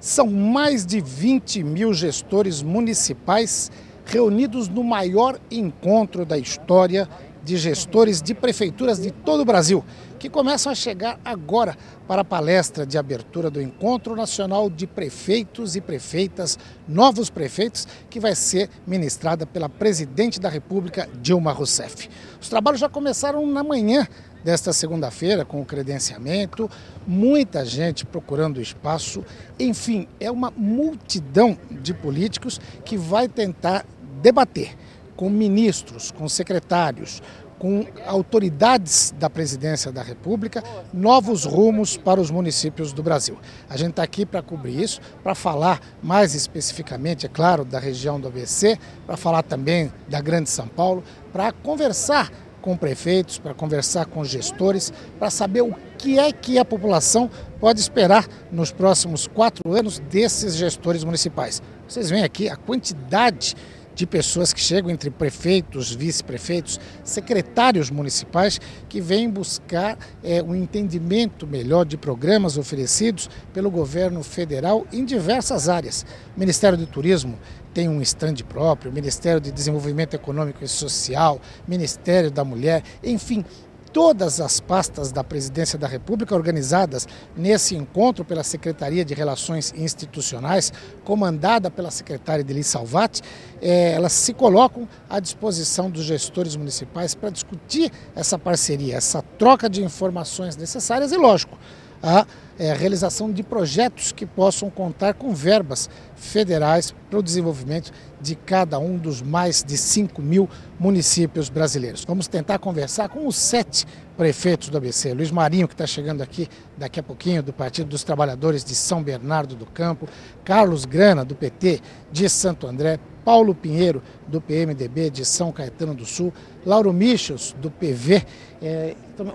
São mais de 20 mil gestores municipais reunidos no maior encontro da história de gestores de prefeituras de todo o Brasil, que começam a chegar agora para a palestra de abertura do Encontro Nacional de Prefeitos e Prefeitas, Novos Prefeitos, que vai ser ministrada pela Presidente da República, Dilma Rousseff. Os trabalhos já começaram na manhã desta segunda-feira com o credenciamento, muita gente procurando espaço, enfim, é uma multidão de políticos que vai tentar debater com ministros, com secretários, com autoridades da Presidência da República, novos rumos para os municípios do Brasil. A gente está aqui para cobrir isso, para falar mais especificamente, é claro, da região do ABC, para falar também da Grande São Paulo, para conversar com prefeitos, para conversar com gestores, para saber o que é que a população pode esperar nos próximos 4 anos desses gestores municipais. Vocês veem aqui a quantidade de pessoas que chegam entre prefeitos, vice-prefeitos, secretários municipais que vêm buscar um entendimento melhor de programas oferecidos pelo governo federal em diversas áreas. O Ministério do Turismo tem um stand próprio, o Ministério de Desenvolvimento Econômico e Social, Ministério da Mulher, enfim, todas as pastas da Presidência da República organizadas nesse encontro pela Secretaria de Relações Institucionais, comandada pela secretária Elis Salvati, elas se colocam à disposição dos gestores municipais para discutir essa parceria, essa troca de informações necessárias e, lógico, a realização de projetos que possam contar com verbas federais para o desenvolvimento de cada um dos mais de 5 mil municípios brasileiros. Vamos tentar conversar com os 7 prefeitos do ABC. Luiz Marinho, que está chegando aqui daqui a pouquinho, do Partido dos Trabalhadores de São Bernardo do Campo, Carlos Grana, do PT de Santo André, Paulo Pinheiro, do PMDB de São Caetano do Sul, Lauro Michels, do PV.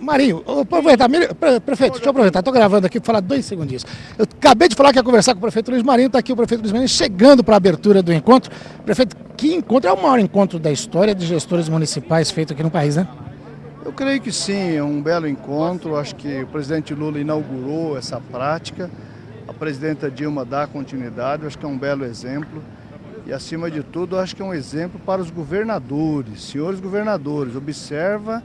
Marinho, prefeito, deixa eu aproveitar, estou gravando aqui para falar 2 segundinhos. Eu acabei de falar que ia conversar com o prefeito Luiz Marinho, está aqui o prefeito Luiz Marinho chegando para a abertura do encontro. Prefeito, que encontro? É o maior encontro da história de gestores municipais feito aqui no país, né? Eu creio que sim, é um belo encontro. Acho que o presidente Lula inaugurou essa prática, a presidenta Dilma dá continuidade, acho que é um belo exemplo. E, acima de tudo, acho que é um exemplo para os governadores. Senhores governadores, observa,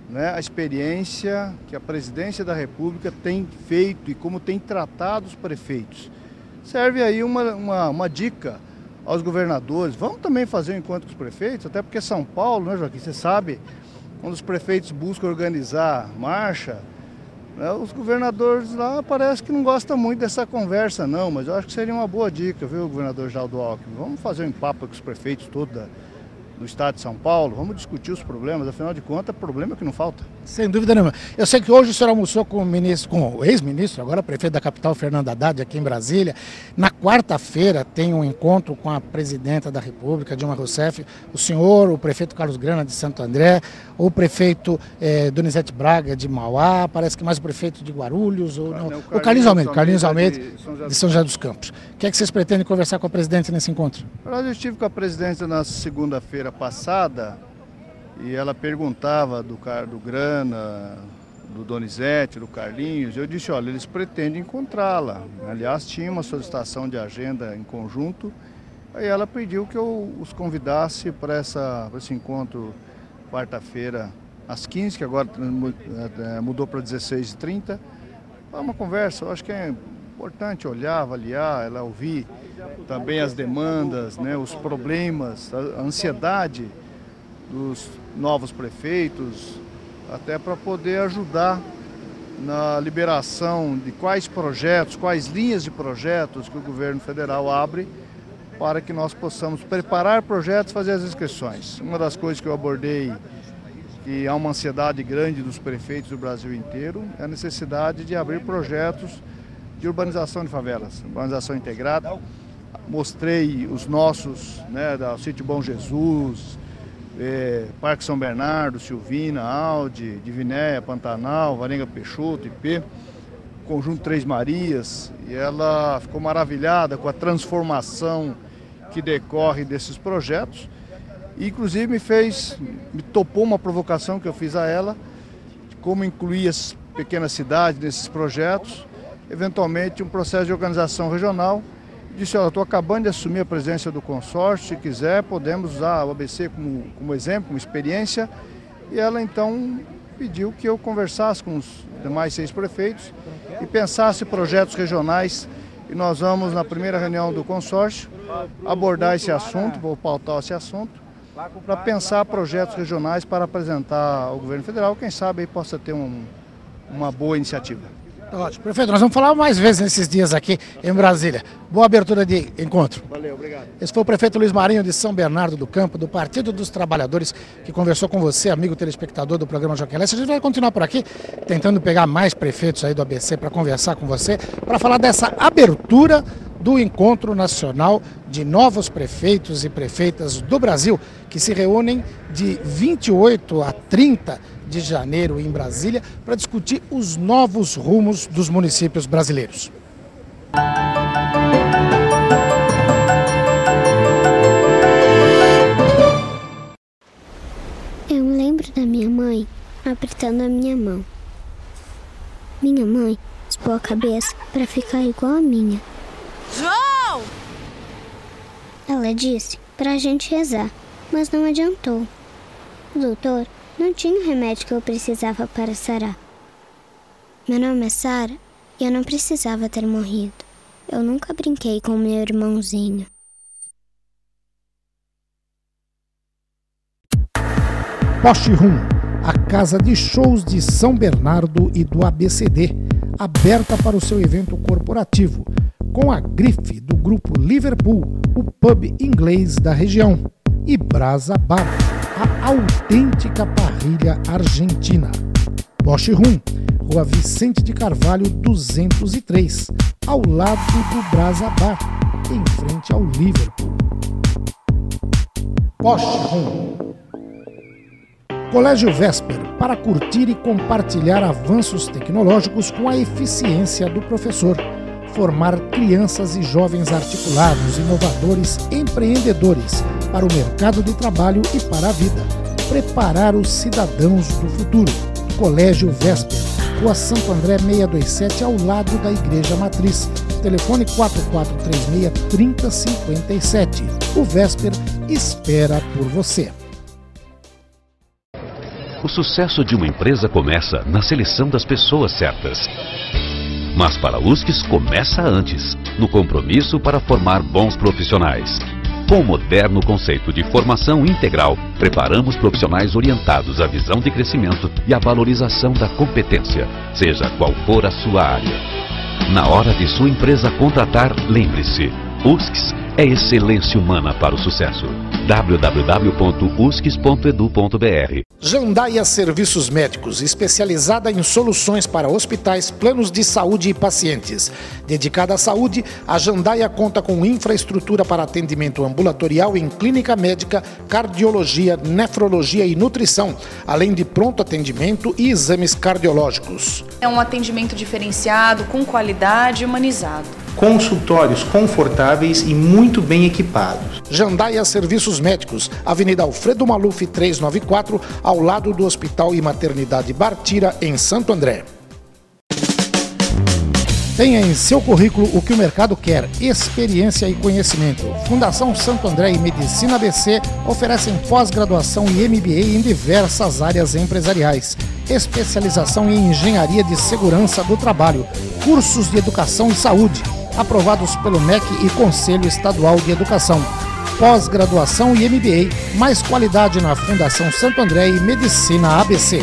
né, a experiência que a Presidência da República tem feito e como tem tratado os prefeitos. Serve aí uma dica aos governadores. Vamos também fazer um encontro com os prefeitos, até porque São Paulo, né, Joaquim, você sabe, quando os prefeitos buscam organizar marcha, né, os governadores lá parece que não gostam muito dessa conversa não, mas eu acho que seria uma boa dica, viu, governador Geraldo Alckmin? Vamos fazer um papo com os prefeitos todos do estado de São Paulo, vamos discutir os problemas, afinal de contas, problema que não falta. Sem dúvida nenhuma. Eu sei que hoje o senhor almoçou com o ex-ministro, agora prefeito da capital, Fernando Haddad, aqui em Brasília. Na quarta-feira tem um encontro com a presidenta da República, Dilma Rousseff, o senhor, o prefeito Carlos Grana, de Santo André, o prefeito Donizete Braga, de Mauá, parece que mais o prefeito de Guarulhos, o Carlinhos Almeida, de São José dos Campos. O que é que vocês pretendem conversar com a presidente nesse encontro? Eu estive com a presidente na segunda-feira passada, e ela perguntava do Grana, do Donizete, do Carlinhos. Eu disse, olha, eles pretendem encontrá-la. Aliás, tinha uma solicitação de agenda em conjunto. Aí ela pediu que eu os convidasse para esse encontro quarta-feira às 15, que agora mudou para 16h30. É uma conversa, eu acho que é importante olhar, avaliar, ela ouvir também as demandas, né, os problemas, a ansiedade dos novos prefeitos, até para poder ajudar na liberação de quais projetos, quais linhas de projetos que o governo federal abre para que nós possamos preparar projetos e fazer as inscrições. Uma das coisas que eu abordei, que há uma ansiedade grande dos prefeitos do Brasil inteiro, é a necessidade de abrir projetos de urbanização de favelas, urbanização integrada. Mostrei os nossos, da Sítio Bom Jesus, Parque São Bernardo, Silvina, Alde, Divinéia, Pantanal, Varenga Peixoto, IP, Conjunto Três Marias, e ela ficou maravilhada com a transformação que decorre desses projetos. E, inclusive me topou uma provocação que eu fiz a ela, de como incluir as pequenas cidades nesses projetos, eventualmente um processo de organização regional. Disse, olha, estou acabando de assumir a presidência do consórcio, se quiser podemos usar o ABC como exemplo, como experiência. E ela então pediu que eu conversasse com os demais 6 prefeitos e pensasse projetos regionais. E nós vamos, na primeira reunião do consórcio, abordar esse assunto, vou pautar esse assunto, para pensar projetos regionais para apresentar ao governo federal. Quem sabe aí possa ter uma boa iniciativa. Ótimo. Prefeito, nós vamos falar mais vezes nesses dias aqui em Brasília. Boa abertura de encontro. Valeu, obrigado. Esse foi o prefeito Luiz Marinho de São Bernardo do Campo, do Partido dos Trabalhadores, que conversou com você, amigo telespectador do programa Joaquim Leste. A gente vai continuar por aqui, tentando pegar mais prefeitos aí do ABC para conversar com você, para falar dessa abertura do Encontro Nacional de Novos Prefeitos e Prefeitas do Brasil, que se reúnem de 28 a 30 de janeiro em Brasília para discutir os novos rumos dos municípios brasileiros. Eu me lembro da minha mãe apertando a minha mão. Minha mãe raspou a cabeça para ficar igual a minha. João! Ela disse para a gente rezar, mas não adiantou. O doutor não tinha o remédio que eu precisava para sarar. Meu nome é Sara e eu não precisava ter morrido. Eu nunca brinquei com meu irmãozinho. Poste Rum, a casa de shows de São Bernardo e do ABCD, aberta para o seu evento corporativo, com a grife do grupo Liverpool, o pub inglês da região, e Brasa Bar, a autêntica parrilha argentina. Poste Rum, Rua Vicente de Carvalho 203, ao lado do Brasa Bar, em frente ao Liverpool. Poste Rum. Colégio Vesper, para curtir e compartilhar avanços tecnológicos com a eficiência do professor. Formar crianças e jovens articulados, inovadores, empreendedores para o mercado de trabalho e para a vida. Preparar os cidadãos do futuro. Colégio Vesper, Rua Santo André 627, ao lado da Igreja Matriz. Telefone 4436-3057. O Vesper espera por você. O sucesso de uma empresa começa na seleção das pessoas certas. Mas para a USCS começa antes, no compromisso para formar bons profissionais. Com o moderno conceito de formação integral, preparamos profissionais orientados à visão de crescimento e à valorização da competência, seja qual for a sua área. Na hora de sua empresa contratar, lembre-se, USCS é excelência humana para o sucesso. www.uscs.edu.br. Jandaia Serviços Médicos, especializada em soluções para hospitais, planos de saúde e pacientes. Dedicada à saúde, a Jandaia conta com infraestrutura para atendimento ambulatorial em clínica médica, cardiologia, nefrologia e nutrição, além de pronto atendimento e exames cardiológicos. É um atendimento diferenciado, com qualidade e humanizado. Consultórios confortáveis e muito bem equipados. Jandaia Serviços Médicos, Avenida Alfredo Maluf 394, ao lado do Hospital e Maternidade Bartira, em Santo André. Tenha em seu currículo o que o mercado quer: experiência e conhecimento. Fundação Santo André e Medicina ABC oferecem pós-graduação e MBA em diversas áreas empresariais. Especialização em engenharia de segurança do trabalho. Cursos de educação e saúde, aprovados pelo MEC e Conselho Estadual de Educação. Pós-graduação e MBA, mais qualidade na Fundação Santo André e Medicina ABC.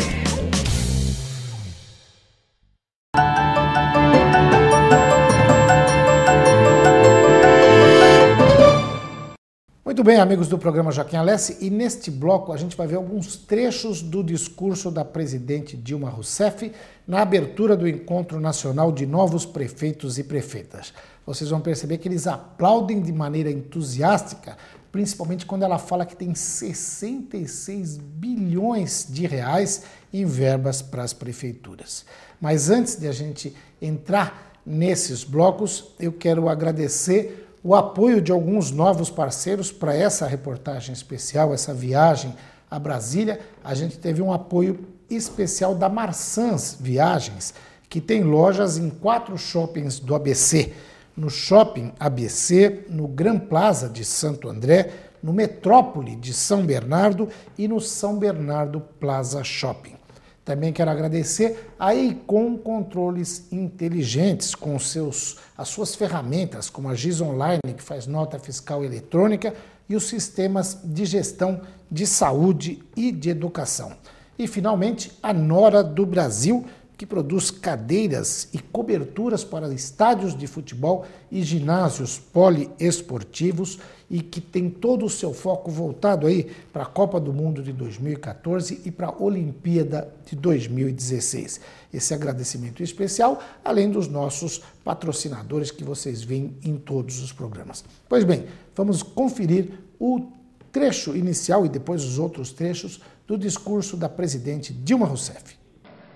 Muito bem, amigos do programa Joaquim Alessi, e neste bloco a gente vai ver alguns trechos do discurso da presidente Dilma Rousseff na abertura do Encontro Nacional de Novos Prefeitos e Prefeitas. Vocês vão perceber que eles aplaudem de maneira entusiástica, principalmente quando ela fala que tem 66 bilhões de reais em verbas para as prefeituras. Mas antes de a gente entrar nesses blocos, eu quero agradecer o apoio de alguns novos parceiros para essa reportagem especial, essa viagem a Brasília. A gente teve um apoio especial da Marsans Viagens, que tem lojas em 4 shoppings do ABC. No Shopping ABC, no Gran Plaza de Santo André, no Metrópole de São Bernardo e no São Bernardo Plaza Shopping. Também quero agradecer a Eikon Controles Inteligentes, com as suas ferramentas, como a GIS Online, que faz nota fiscal eletrônica, e os sistemas de gestão de saúde e de educação. E, finalmente, a Nora do Brasil, que produz cadeiras e coberturas para estádios de futebol e ginásios poliesportivos e que tem todo o seu foco voltado aí para a Copa do Mundo de 2014 e para a Olimpíada de 2016. Esse agradecimento especial, além dos nossos patrocinadores que vocês veem em todos os programas. Pois bem, vamos conferir o trecho inicial e depois os outros trechos do discurso da presidente Dilma Rousseff.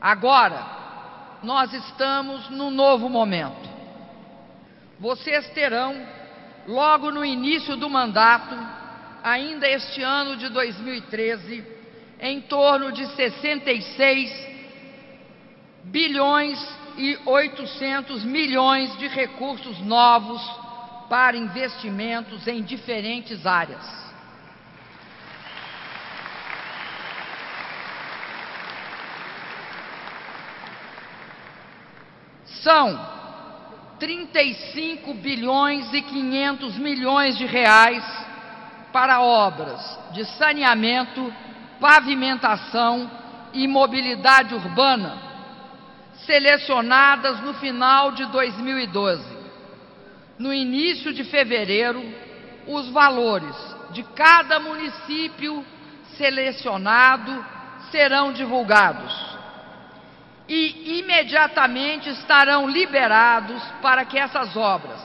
Agora, nós estamos num novo momento. Vocês terão, logo no início do mandato, ainda este ano de 2013, em torno de 66 bilhões e 800 milhões de recursos novos para investimentos em diferentes áreas. São 35 bilhões e 500 milhões de reais para obras de saneamento, pavimentação e mobilidade urbana, selecionadas no final de 2012. No início de fevereiro, os valores de cada município selecionado serão divulgados e imediatamente estarão liberados para que essas obras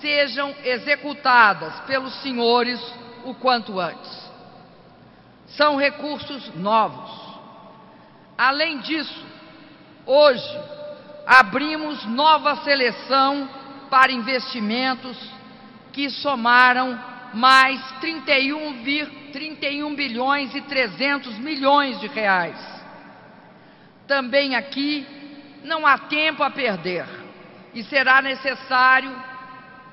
sejam executadas pelos senhores o quanto antes. São recursos novos. Além disso, hoje abrimos nova seleção para investimentos que somaram mais 31 bilhões e 300 milhões de reais. Também aqui não há tempo a perder e será necessário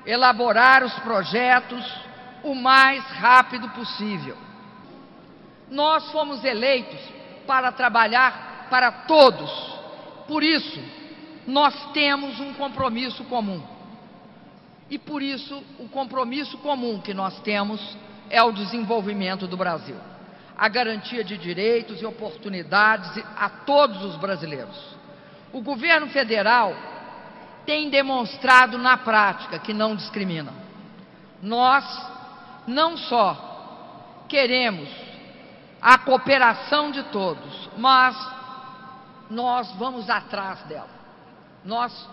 elaborar os projetos o mais rápido possível. Nós fomos eleitos para trabalhar para todos, por isso nós temos um compromisso comum. E por isso o compromisso comum que nós temos é o desenvolvimento do Brasil. A garantia de direitos e oportunidades a todos os brasileiros. O governo federal tem demonstrado na prática que não discrimina. Nós não só queremos a cooperação de todos, mas nós vamos atrás dela. Nós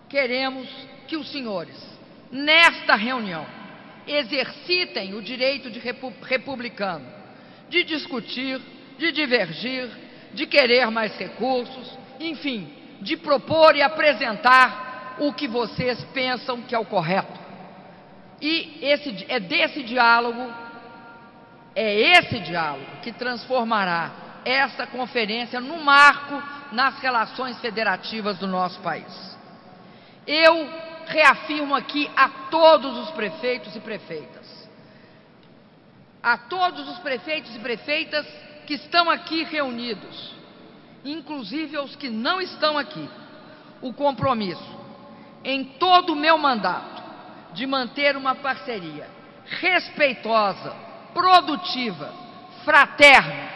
queremos que os senhores, nesta reunião, exercitem o direito de republicano de discutir, de divergir, de querer mais recursos, enfim, de propor e apresentar o que vocês pensam que é o correto. E esse diálogo que transformará essa conferência num marco nas relações federativas do nosso país. Eu reafirmo aqui a todos os prefeitos e prefeitas, que estão aqui reunidos, inclusive aos que não estão aqui, o compromisso, em todo o meu mandato, de manter uma parceria respeitosa, produtiva, fraterna,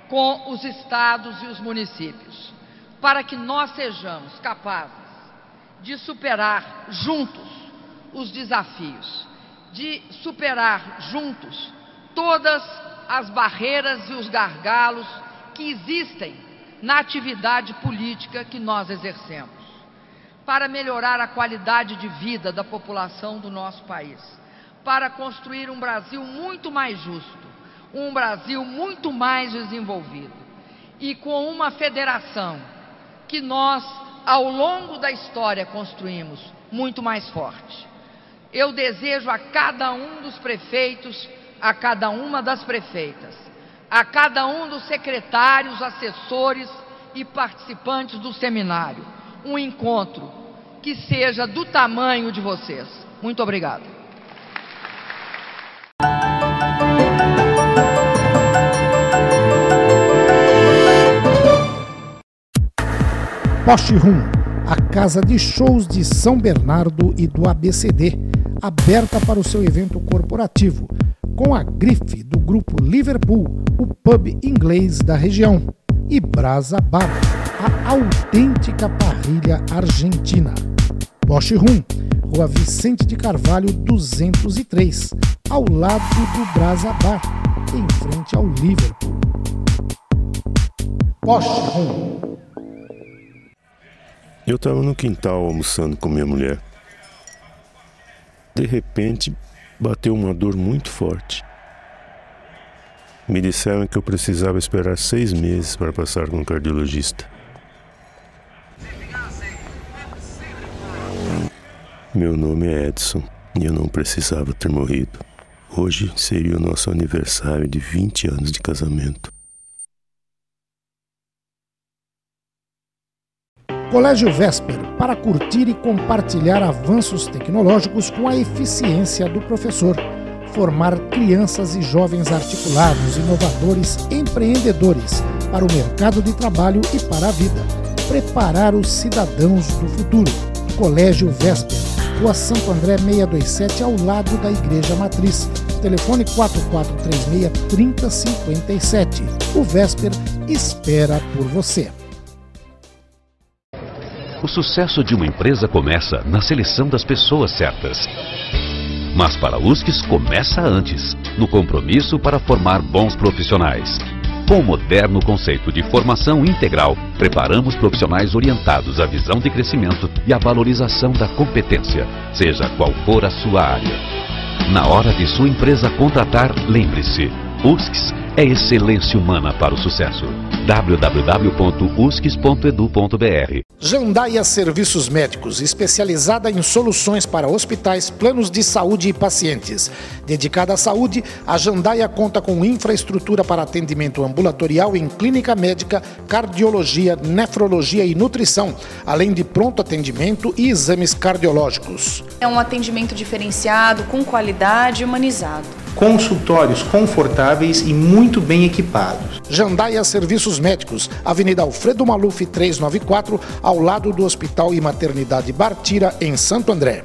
com os estados e os municípios, para que nós sejamos capazes de superar juntos os desafios de superar juntos todas as barreiras e os gargalos que existem na atividade política que nós exercemos, para melhorar a qualidade de vida da população do nosso país, para construir um Brasil muito mais justo, um Brasil muito mais desenvolvido e com uma federação que nós, ao longo da história, construímos muito mais forte. Eu desejo a cada um dos prefeitos, a cada uma das prefeitas, a cada um dos secretários, assessores e participantes do seminário, um encontro que seja do tamanho de vocês. Muito obrigado. Poste Rum, a casa de shows de São Bernardo e do ABCD, aberta para o seu evento corporativo, com a grife do grupo Liverpool, o pub inglês da região, e Brasa Bar, a autêntica parrilha argentina. Poste Rum, Rua Vicente de Carvalho 203, ao lado do Brasa Bar, em frente ao Liverpool. Poste Rum. Eu estava no quintal almoçando com minha mulher. De repente, bateu uma dor muito forte. Me disseram que eu precisava esperar 6 meses para passar com um cardiologista. Meu nome é Edson e eu não precisava ter morrido. Hoje seria o nosso aniversário de 20 anos de casamento. Colégio Vesper, para curtir e compartilhar avanços tecnológicos com a eficiência do professor. Formar crianças e jovens articulados, inovadores, empreendedores para o mercado de trabalho e para a vida. Preparar os cidadãos do futuro. Colégio Vesper, Rua Santo André 627, ao lado da Igreja Matriz. Telefone 4436-3057. O Vesper espera por você. O sucesso de uma empresa começa na seleção das pessoas certas. Mas para a USCS começa antes, no compromisso para formar bons profissionais. Com o moderno conceito de formação integral, preparamos profissionais orientados à visão de crescimento e à valorização da competência, seja qual for a sua área. Na hora de sua empresa contratar, lembre-se, USCS é excelência humana para o sucesso. www.uscs.edu.br. Jandaia Serviços Médicos, especializada em soluções para hospitais, planos de saúde e pacientes. Dedicada à saúde, a Jandaia conta com infraestrutura para atendimento ambulatorial em clínica médica, cardiologia, nefrologia e nutrição, além de pronto atendimento e exames cardiológicos. É um atendimento diferenciado, com qualidade e humanizado. Consultórios confortáveis e muito bem equipados. Jandaia Serviços Médicos, Avenida Alfredo Maluf 394, ao lado do Hospital e Maternidade Bartira, em Santo André.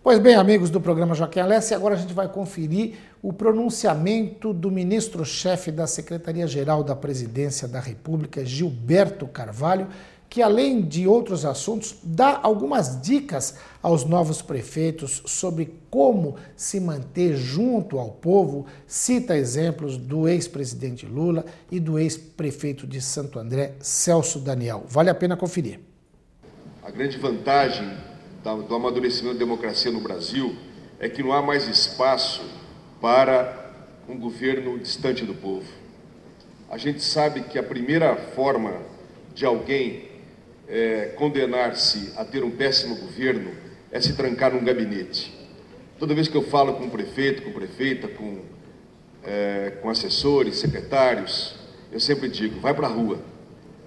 Pois bem, amigos do programa Joaquim Alessi, agora a gente vai conferir o pronunciamento do ministro-chefe da Secretaria-Geral da Presidência da República, Gilberto Carvalho, que, além de outros assuntos, dá algumas dicas aos novos prefeitos sobre como se manter junto ao povo, cita exemplos do ex-presidente Lula e do ex-prefeito de Santo André, Celso Daniel. Vale a pena conferir. A grande vantagem do amadurecimento da democracia no Brasil é que não há mais espaço para um governo distante do povo. A gente sabe que a primeira forma de alguém condenar-se a ter um péssimo governo é se trancar num gabinete. Toda vez que eu falo com um prefeito, com prefeita, com assessores, secretários, eu sempre digo, vai para a rua.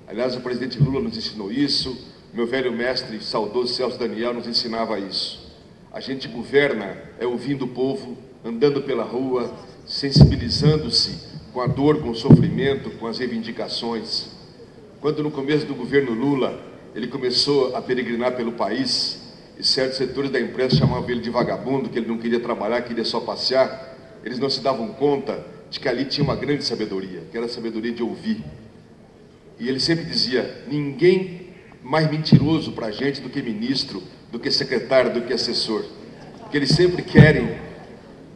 Aliás, o presidente Lula nos ensinou isso. Meu velho mestre, saudoso Celso Daniel, nos ensinava isso. A gente governa ouvindo o povo, andando pela rua, sensibilizando-se com a dor, com o sofrimento, com as reivindicações. Quando no começo do governo Lula, ele começou a peregrinar pelo país, e certos setores da imprensa chamavam ele de vagabundo, que ele não queria trabalhar, queria só passear, eles não se davam conta de que ali tinha uma grande sabedoria, que era a sabedoria de ouvir. E ele sempre dizia, ninguém mais mentiroso para a gente do que ministro, do que secretário, do que assessor. Porque eles sempre querem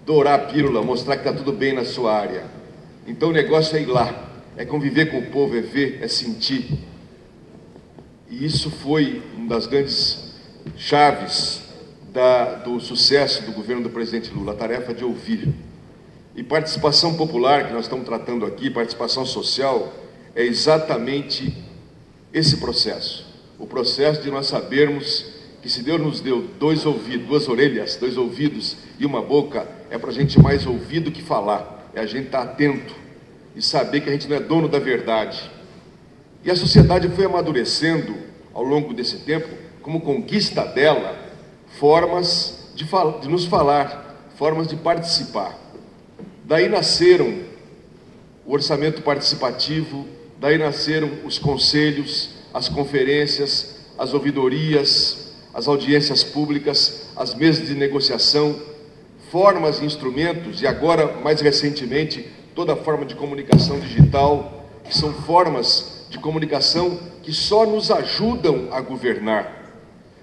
dourar a pílula, mostrar que está tudo bem na sua área. Então o negócio é ir lá, é conviver com o povo, é ver, é sentir. E isso foi uma das grandes chaves do sucesso do governo do presidente Lula, a tarefa de ouvir. E participação popular, que nós estamos tratando aqui, participação social, é exatamente esse processo. O processo de nós sabermos que se Deus nos deu dois ouvidos, duas orelhas, dois ouvidos e uma boca, é para a gente mais ouvir do que falar. É a gente estar atento e saber que a gente não é dono da verdade. E a sociedade foi amadurecendo, ao longo desse tempo, como conquista dela, formas de nos falar, formas de participar. Daí nasceram o orçamento participativo, daí nasceram os conselhos, as conferências, as ouvidorias, as audiências públicas, as mesas de negociação, formas e instrumentos, e agora, mais recentemente, toda a forma de comunicação digital, que são formas de comunicação que só nos ajudam a governar.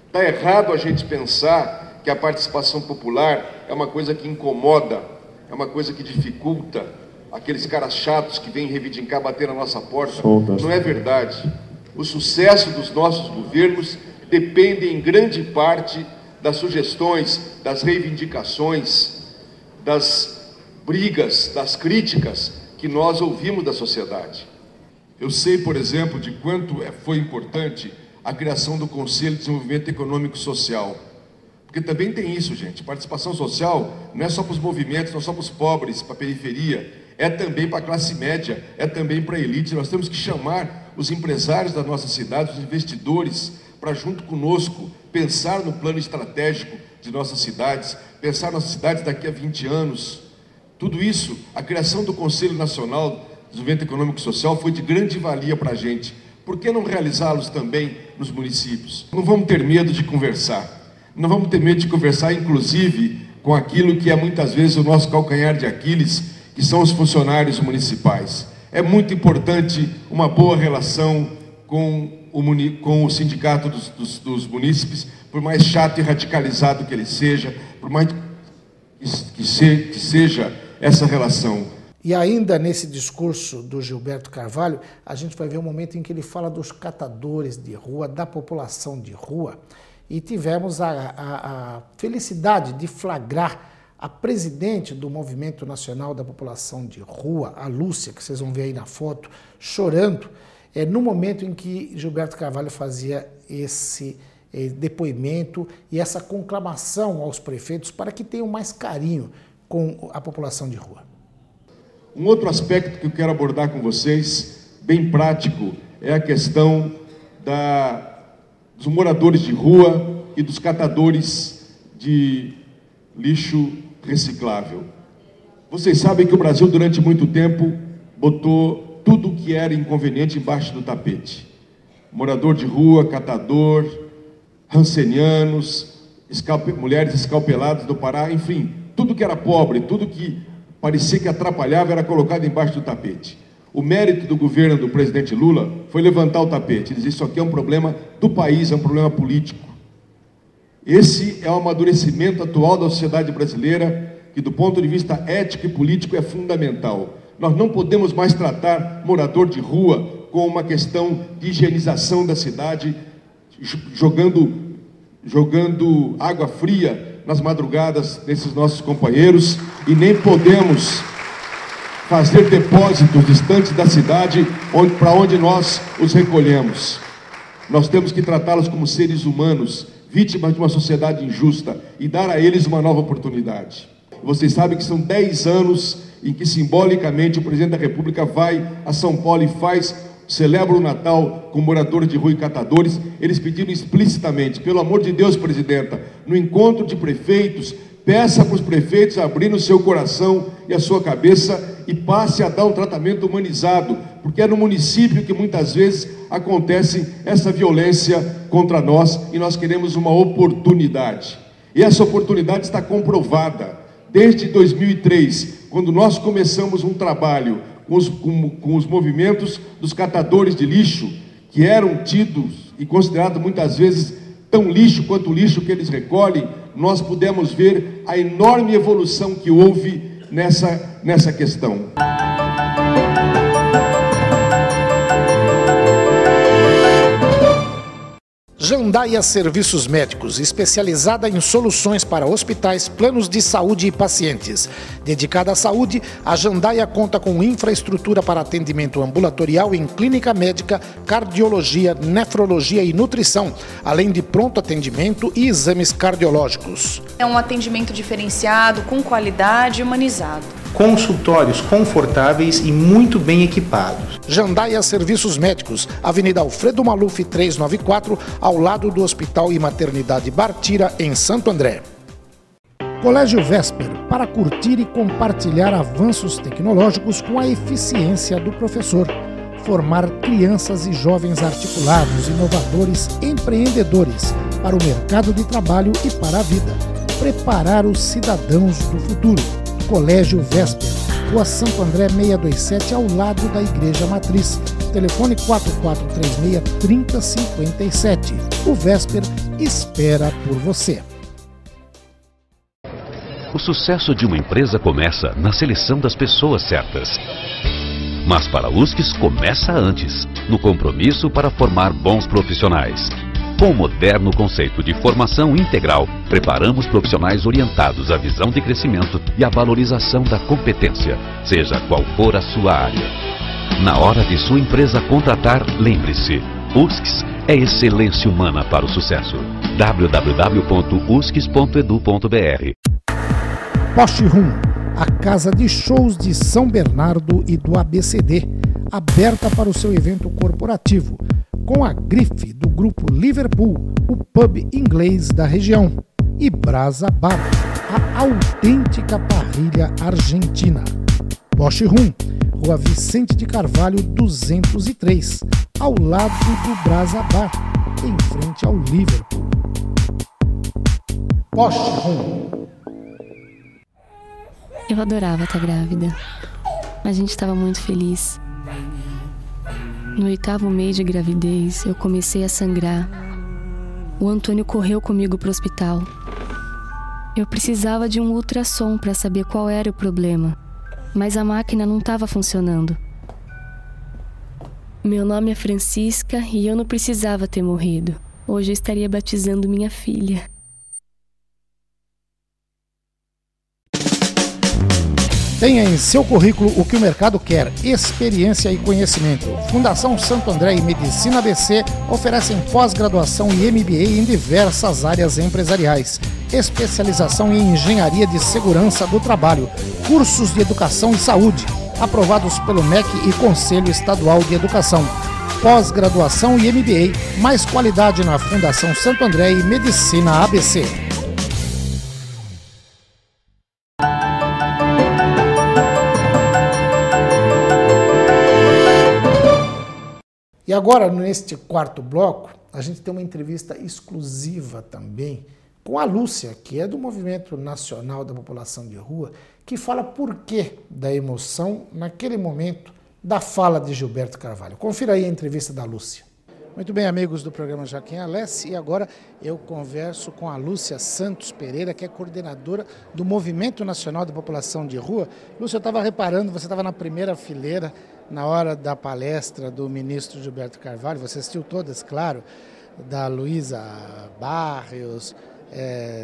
Está errado a gente pensar que a participação popular é uma coisa que incomoda, é uma coisa que dificulta, aqueles caras chatos que vêm reivindicar, bater na nossa porta. Não é verdade. O sucesso dos nossos governos depende em grande parte das sugestões, das reivindicações, das brigas, das críticas que nós ouvimos da sociedade. Eu sei, por exemplo, de quanto foi importante a criação do Conselho de Desenvolvimento Econômico e Social. Porque também tem isso, gente. Participação social não é só para os movimentos, não é só para os pobres, para a periferia. É também para a classe média, é também para a elite. Nós temos que chamar os empresários da nossa cidade, os investidores, para junto conosco pensar no plano estratégico de nossas cidades, pensar nossas cidades daqui a 20 anos. Tudo isso, a criação do Conselho Nacional de Desenvolvimento Econômico e Social foi de grande valia para a gente. Por que não realizá-los também nos municípios? Não vamos ter medo de conversar. Não vamos ter medo de conversar, inclusive, com aquilo que é muitas vezes o nosso calcanhar de Aquiles, que são os funcionários municipais. É muito importante uma boa relação com o sindicato dos munícipes, por mais chato e radicalizado que ele seja, por mais que seja essa relação. E ainda nesse discurso do Gilberto Carvalho, a gente vai ver um momento em que ele fala dos catadores de rua, da população de rua, e tivemos a felicidade de flagrar a presidente do Movimento Nacional da População de Rua, a Lúcia, que vocês vão ver aí na foto, chorando, no momento em que Gilberto Carvalho fazia esse depoimento e essa conclamação aos prefeitos para que tenham mais carinho com a população de rua. Um outro aspecto que eu quero abordar com vocês, bem prático, é a questão dos moradores de rua e dos catadores de lixo reciclável. Vocês sabem que o Brasil, durante muito tempo, botou tudo o que era inconveniente embaixo do tapete. Morador de rua, catador, rancenianos, mulheres escalpeladas do Pará, enfim, tudo que era pobre, tudo que parecia que atrapalhava era colocado embaixo do tapete. O mérito do governo do presidente Lula foi levantar o tapete, dizer isso aqui é um problema do país, é um problema político. Esse é o amadurecimento atual da sociedade brasileira, que do ponto de vista ético e político é fundamental. Nós não podemos mais tratar morador de rua com uma questão de higienização da cidade, jogando água fria nas madrugadas desses nossos companheiros, e nem podemos fazer depósitos distantes da cidade para onde nós os recolhemos. Nós temos que tratá-los como seres humanos, vítimas de uma sociedade injusta, e dar a eles uma nova oportunidade. Vocês sabem que são 10 anos em que simbolicamente o presidente da República vai a São Paulo e celebra o Natal com moradores de rua e catadores. Eles pediram explicitamente, pelo amor de Deus, presidenta, no encontro de prefeitos, peça para os prefeitos abrirem o seu coração e a sua cabeça e passe a dar um tratamento humanizado, porque é no município que muitas vezes acontece essa violência contra nós, e nós queremos uma oportunidade. E essa oportunidade está comprovada. Desde 2003, quando nós começamos um trabalho com os movimentos dos catadores de lixo, que eram tidos e considerados muitas vezes tão lixo quanto o lixo que eles recolhem, nós pudemos ver a enorme evolução que houve nessa questão. Jandaia Serviços Médicos, especializada em soluções para hospitais, planos de saúde e pacientes. Dedicada à saúde, a Jandaia conta com infraestrutura para atendimento ambulatorial em clínica médica, cardiologia, nefrologia e nutrição, além de pronto atendimento e exames cardiológicos. É um atendimento diferenciado, com qualidade e humanizado. Consultórios confortáveis e muito bem equipados. Jandaia Serviços Médicos, Avenida Alfredo Maluf 394, ao lado do Hospital e Maternidade Bartira, em Santo André. Colégio Vesper, para curtir e compartilhar avanços tecnológicos com a eficiência do professor. Formar crianças e jovens articulados, inovadores, empreendedores para o mercado de trabalho e para a vida. Preparar os cidadãos do futuro. Colégio Vesper, Rua Santo André 627, ao lado da Igreja Matriz. Telefone 4436-3057. O Vesper espera por você. O sucesso de uma empresa começa na seleção das pessoas certas. Mas para a USCS começa antes, no compromisso para formar bons profissionais. Com o moderno conceito de formação integral, preparamos profissionais orientados à visão de crescimento e à valorização da competência, seja qual for a sua área. Na hora de sua empresa contratar, lembre-se, USCS é excelência humana para o sucesso. www.uscs.edu.br. Poste Rum, a casa de shows de São Bernardo e do ABCD, aberta para o seu evento corporativo, com a grife do grupo Liverpool, o pub inglês da região, e Brasa Bar, a autêntica parrilha argentina. Poste Rum, Rua Vicente de Carvalho 203, ao lado do Brasa Bar, em frente ao Liverpool. Poste Rum. Eu adorava estar grávida. A gente estava muito feliz. No 8º mês de gravidez, eu comecei a sangrar. O Antônio correu comigo para o hospital. Eu precisava de um ultrassom para saber qual era o problema, mas a máquina não estava funcionando. Meu nome é Francisca e eu não precisava ter morrido. Hoje eu estaria batizando minha filha. Tenha em seu currículo o que o mercado quer: experiência e conhecimento. Fundação Santo André e Medicina ABC oferecem pós-graduação e MBA em diversas áreas empresariais. Especialização em engenharia de segurança do trabalho. Cursos de educação e saúde, aprovados pelo MEC e Conselho Estadual de Educação. Pós-graduação e MBA, mais qualidade na Fundação Santo André e Medicina ABC. E agora, neste quarto bloco, a gente tem uma entrevista exclusiva também com a Lúcia, que é do Movimento Nacional da População de Rua, que fala por que da emoção naquele momento da fala de Gilberto Carvalho. Confira aí a entrevista da Lúcia. Muito bem, amigos do programa Joaquim Alessi, e agora eu converso com a Lúcia Santos Pereira, que é coordenadora do Movimento Nacional da População de Rua. Lúcia, eu estava reparando, você estava na primeira fileira na hora da palestra do ministro Gilberto Carvalho, você assistiu todas, claro, da Luísa Barrios,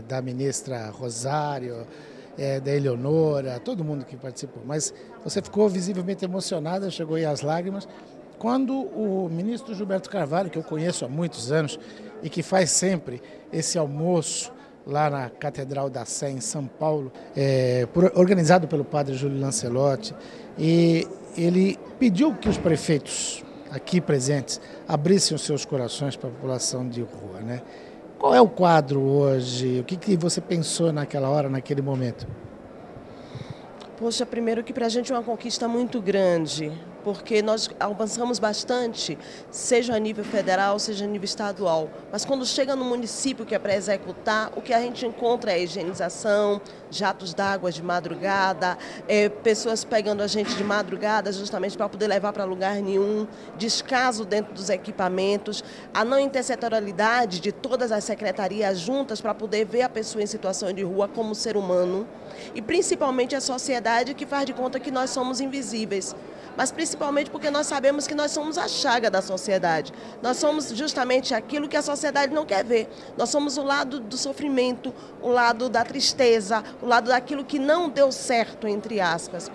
da ministra Rosário, da Eleonora, todo mundo que participou, mas você ficou visivelmente emocionada, chegou aí às lágrimas, quando o ministro Gilberto Carvalho, que eu conheço há muitos anos e que faz sempre esse almoço lá na Catedral da Sé, em São Paulo, organizado pelo padre Júlio Lancelotti, e ele pediu que os prefeitos aqui presentes abrissem os seus corações para a população de rua, né? Qual é o quadro hoje? O que você pensou naquela hora, naquele momento? Poxa, primeiro que para a gente é uma conquista muito grande, porque nós avançamos bastante, seja a nível federal, seja a nível estadual. Mas quando chega no município que é para executar, o que a gente encontra é higienização, jatos d'água de madrugada, pessoas pegando a gente de madrugada justamente para poder levar para lugar nenhum, descaso dentro dos equipamentos, a não intersetorialidade de todas as secretarias juntas para poder ver a pessoa em situação de rua como ser humano e principalmente a sociedade que faz de conta que nós somos invisíveis. Mas principalmente porque nós sabemos que nós somos a chaga da sociedade. Nós somos justamente aquilo que a sociedade não quer ver. Nós somos o lado do sofrimento, o lado da tristeza, o lado daquilo que não deu certo, entre aspas.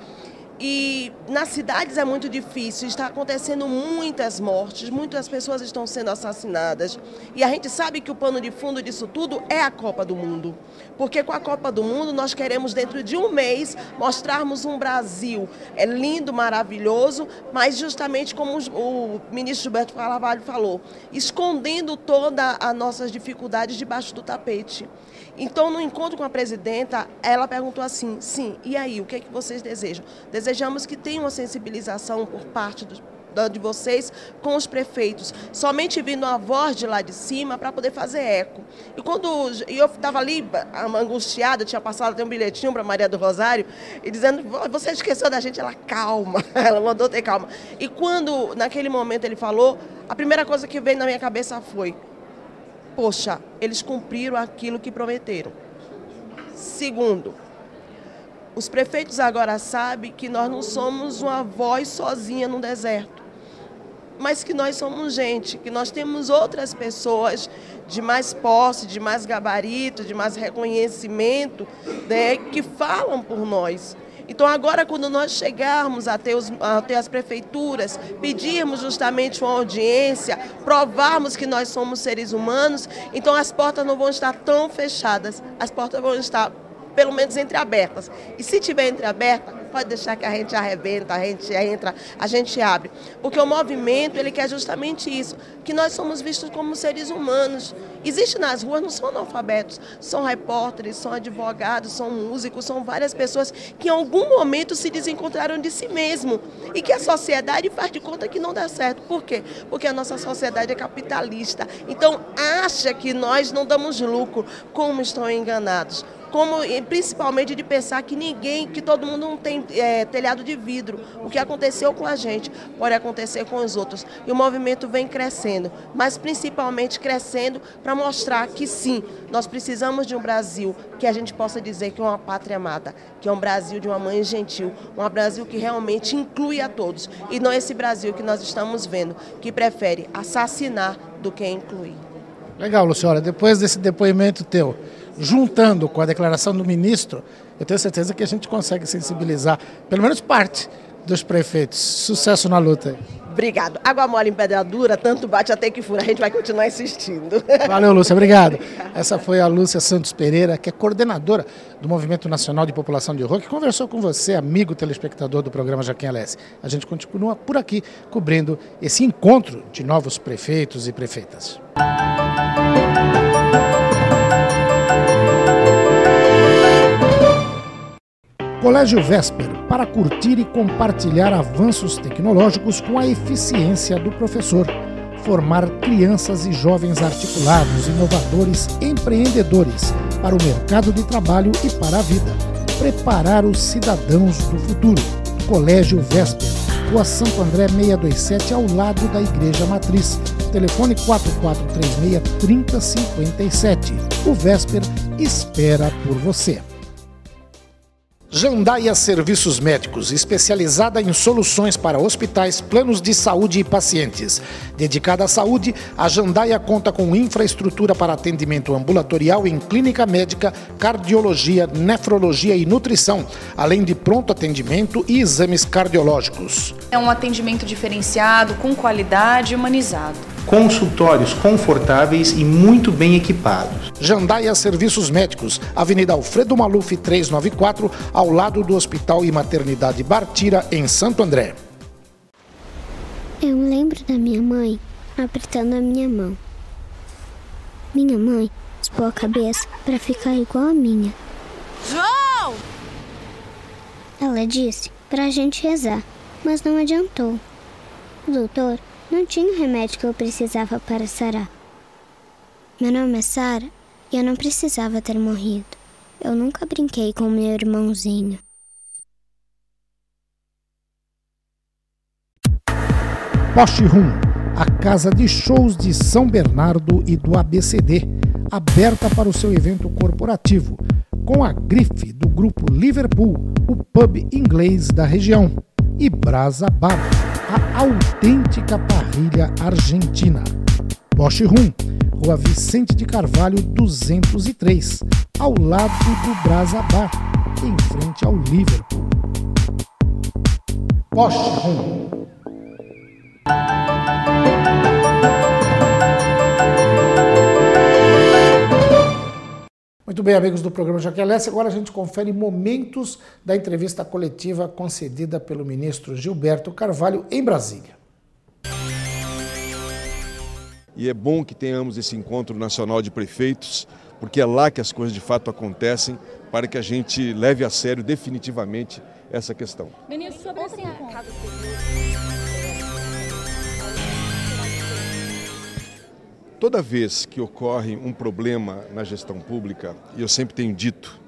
E nas cidades é muito difícil, está acontecendo muitas mortes, muitas pessoas estão sendo assassinadas. E a gente sabe que o pano de fundo disso tudo é a Copa do Mundo. Porque com a Copa do Mundo nós queremos dentro de um mês mostrarmos um Brasil lindo, maravilhoso, mas justamente como o ministro Gilberto Carvalho falou, escondendo todas as nossas dificuldades debaixo do tapete. Então, no encontro com a presidenta, ela perguntou assim, sim, e aí, o que é que vocês desejam? Desejamos que tenha uma sensibilização por parte de vocês com os prefeitos, somente vindo a voz de lá de cima para poder fazer eco. E quando eu estava ali angustiada, tinha passado até um bilhetinho para Maria do Rosário, e dizendo, você esqueceu da gente? Ela, calma, ela mandou ter calma. E quando, naquele momento, ele falou, a primeira coisa que veio na minha cabeça foi, poxa, eles cumpriram aquilo que prometeram. Segundo, os prefeitos agora sabem que nós não somos uma voz sozinha no deserto, mas que nós somos gente, que nós temos outras pessoas de mais posse, de mais gabarito, de mais reconhecimento, né, que falam por nós. Então agora quando nós chegarmos a ter as prefeituras, pedirmos justamente uma audiência, provarmos que nós somos seres humanos, então as portas não vão estar tão fechadas, as portas vão estar pelo menos entreabertas. E se tiver entreaberta, pode deixar que a gente arrebenta, a gente entra, a gente abre. Porque o movimento, ele quer justamente isso, que nós somos vistos como seres humanos. Existe nas ruas, não são analfabetos, são repórteres, são advogados, são músicos, são várias pessoas que em algum momento se desencontraram de si mesmo e que a sociedade faz de conta que não dá certo. Por quê? Porque a nossa sociedade é capitalista. Então, acha que nós não damos lucro, como estão enganados. Como, principalmente de pensar que todo mundo não tem telhado de vidro. O que aconteceu com a gente pode acontecer com os outros. E o movimento vem crescendo, mas principalmente crescendo para mostrar que sim, nós precisamos de um Brasil que a gente possa dizer que é uma pátria amada, que é um Brasil de uma mãe gentil, um Brasil que realmente inclui a todos. E não esse Brasil que nós estamos vendo, que prefere assassinar do que incluir. Legal, Luciana, depois desse depoimento teu, juntando com a declaração do ministro, eu tenho certeza que a gente consegue sensibilizar pelo menos parte dos prefeitos. Sucesso na luta. Obrigado. Água mole em pedra dura, tanto bate até que fura. A gente vai continuar insistindo. Valeu, Lúcia. Obrigado. Essa foi a Lúcia Santos Pereira, que é coordenadora do Movimento Nacional de População de Rua, que conversou com você, amigo telespectador do programa Joaquim Alessi. A gente continua por aqui, cobrindo esse encontro de novos prefeitos e prefeitas. Colégio Vesper, para curtir e compartilhar avanços tecnológicos com a eficiência do professor. Formar crianças e jovens articulados, inovadores, empreendedores para o mercado de trabalho e para a vida. Preparar os cidadãos do futuro. Colégio Vesper, Rua Santo André 627, ao lado da Igreja Matriz. Telefone 4436-3057. O Vesper espera por você. Jandaia Serviços Médicos, especializada em soluções para hospitais, planos de saúde e pacientes. Dedicada à saúde, a Jandaia conta com infraestrutura para atendimento ambulatorial em clínica médica, cardiologia, nefrologia e nutrição, além de pronto atendimento e exames cardiológicos. É um atendimento diferenciado, com qualidade e humanizado. Consultórios confortáveis e muito bem equipados. Jandaia Serviços Médicos, Avenida Alfredo Maluf 394, ao lado do Hospital e Maternidade Bartira, em Santo André. Eu me lembro da minha mãe apertando a minha mão. Minha mãe raspou a cabeça para ficar igual a minha. João! Ela disse pra gente rezar, mas não adiantou. O doutor não tinha o remédio que eu precisava para sarar. Meu nome é Sara e eu não precisava ter morrido. Eu nunca brinquei com meu irmãozinho. Poste Rum, a casa de shows de São Bernardo e do ABCD, aberta para o seu evento corporativo, com a grife do grupo Liverpool, o pub inglês da região, e Brasa Bar, a autêntica parrilha argentina. Poste Rum, Rua Vicente de Carvalho 203, ao lado do Brasa Bar, em frente ao Liverpool. Poste Rum. Muito bem, amigos do programa Jaquelense, agora a gente confere momentos da entrevista coletiva concedida pelo ministro Gilberto Carvalho em Brasília. E é bom que tenhamos esse encontro nacional de prefeitos, porque é lá que as coisas de fato acontecem, para que a gente leve a sério definitivamente essa questão. Ministro, sobre esse encontro. Toda vez que ocorre um problema na gestão pública, e eu sempre tenho dito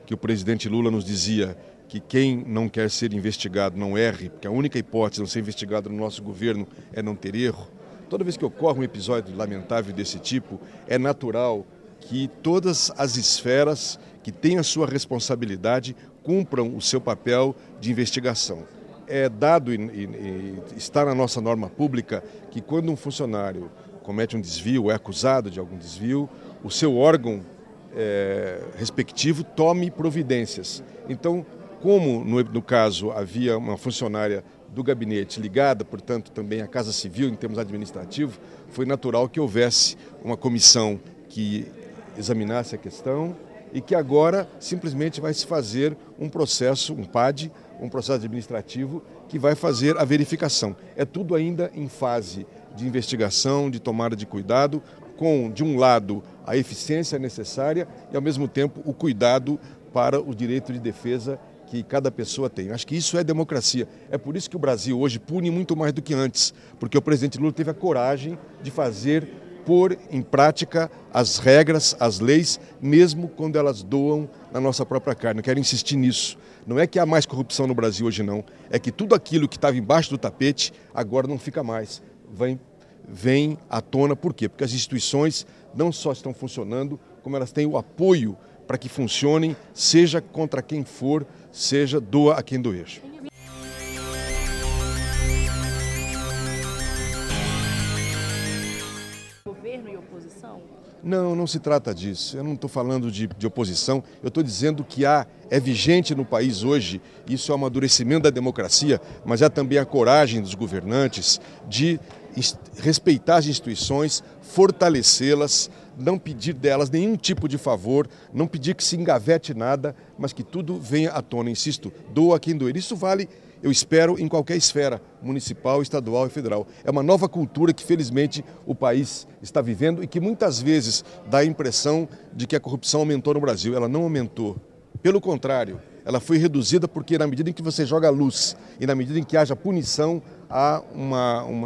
que o presidente Lula nos dizia que quem não quer ser investigado não erre, porque a única hipótese de não ser investigado no nosso governo é não ter erro. Toda vez que ocorre um episódio lamentável desse tipo, é natural que todas as esferas que têm a sua responsabilidade cumpram o seu papel de investigação. É dado e está na nossa norma pública que quando um funcionário comete um desvio, é acusado de algum desvio, o seu órgão respectivo tome providências. Então, como no caso havia uma funcionária do gabinete ligada, portanto, também à Casa Civil em termos administrativos, foi natural que houvesse uma comissão que examinasse a questão e que agora simplesmente vai se fazer um processo, um PAD, um processo administrativo que vai fazer a verificação. É tudo ainda em fase de investigação, de tomada de cuidado, com, de um lado, a eficiência necessária e, ao mesmo tempo, o cuidado para o direito de defesa que cada pessoa tem. Acho que isso é democracia. É por isso que o Brasil hoje pune muito mais do que antes, porque o presidente Lula teve a coragem de pôr em prática as regras, as leis, mesmo quando elas doam na nossa própria carne. Eu quero insistir nisso. Não é que há mais corrupção no Brasil hoje, não. É que tudo aquilo que estava embaixo do tapete agora não fica mais. Vem à tona. Por quê? Porque as instituições não só estão funcionando, como elas têm o apoio para que funcionem, seja contra quem for, seja doa a quem doer. Governo e oposição? Não, não se trata disso. Eu não estou falando de oposição, eu estou dizendo que é vigente no país hoje, isso é um amadurecimento da democracia, mas é também a coragem dos governantes de respeitar as instituições, fortalecê-las, não pedir delas nenhum tipo de favor, não pedir que se engavete nada, mas que tudo venha à tona. Insisto, doa a quem doer. Isso vale, eu espero, em qualquer esfera, municipal, estadual e federal. É uma nova cultura que, felizmente, o país está vivendo e que muitas vezes dá a impressão de que a corrupção aumentou no Brasil. Ela não aumentou. Pelo contrário, ela foi reduzida porque, na medida em que você joga luz e na medida em que haja punição, há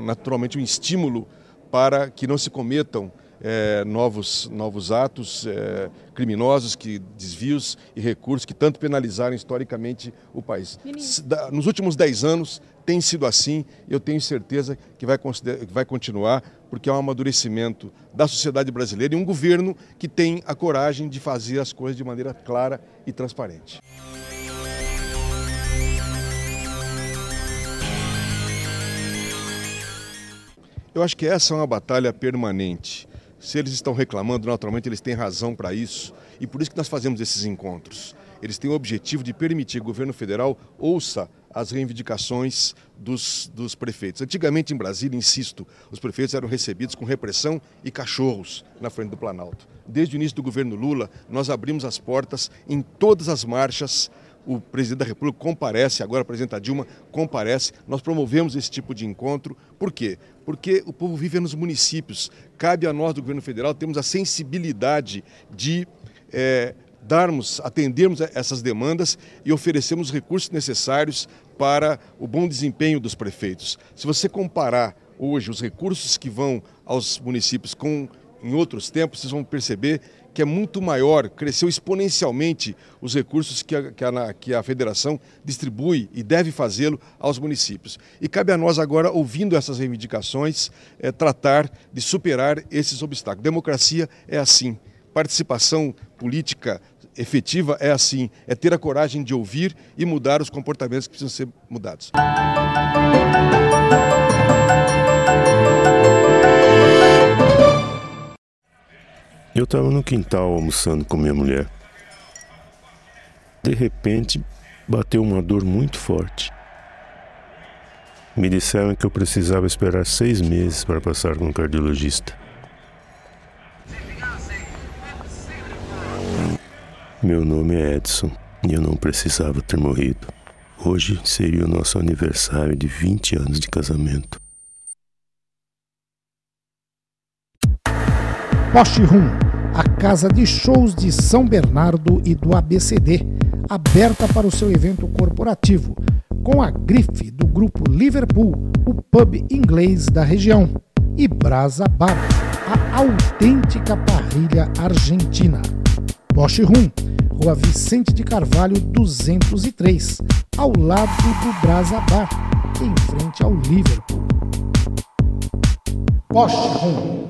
naturalmente um estímulo para que não se cometam novos atos criminosos, desvios e recursos que tanto penalizaram historicamente o país. Nos últimos 10 anos tem sido assim e eu tenho certeza que vai continuar, porque há um amadurecimento da sociedade brasileira e um governo que tem a coragem de fazer as coisas de maneira clara e transparente. Eu acho que essa é uma batalha permanente. Se eles estão reclamando, naturalmente eles têm razão para isso. E por isso que nós fazemos esses encontros. Eles têm o objetivo de permitir que o governo federal ouça as reivindicações dos prefeitos. Antigamente em Brasília, insisto, os prefeitos eram recebidos com repressão e cachorros na frente do Planalto. Desde o início do governo Lula, nós abrimos as portas em todas as marchas. O presidente da República comparece, agora a presidenta Dilma comparece. Nós promovemos esse tipo de encontro. Por quê? Porque o povo vive nos municípios. Cabe a nós do governo federal termos a sensibilidade de atendermos essas demandas e oferecermos os recursos necessários para o bom desempenho dos prefeitos. Se você comparar hoje os recursos que vão aos municípios em outros tempos, vocês vão perceber que é muito maior, cresceu exponencialmente os recursos que a federação distribui e deve fazê-lo aos municípios. E cabe a nós agora, ouvindo essas reivindicações, tratar de superar esses obstáculos. Democracia é assim, participação política efetiva é assim, é ter a coragem de ouvir e mudar os comportamentos que precisam ser mudados. Eu estava no quintal almoçando com minha mulher. De repente, bateu uma dor muito forte. Me disseram que eu precisava esperar 6 meses para passar com um cardiologista. Meu nome é Edson e eu não precisava ter morrido. Hoje seria o nosso aniversário de 20 anos de casamento. Poste Rum, a casa de shows de São Bernardo e do ABCD, aberta para o seu evento corporativo, com a grife do grupo Liverpool, o pub inglês da região, e Brasa Bar, a autêntica parrilha argentina. Poste Rum, Rua Vicente de Carvalho 203, ao lado do Brasa Bar, em frente ao Liverpool. Poste Rum.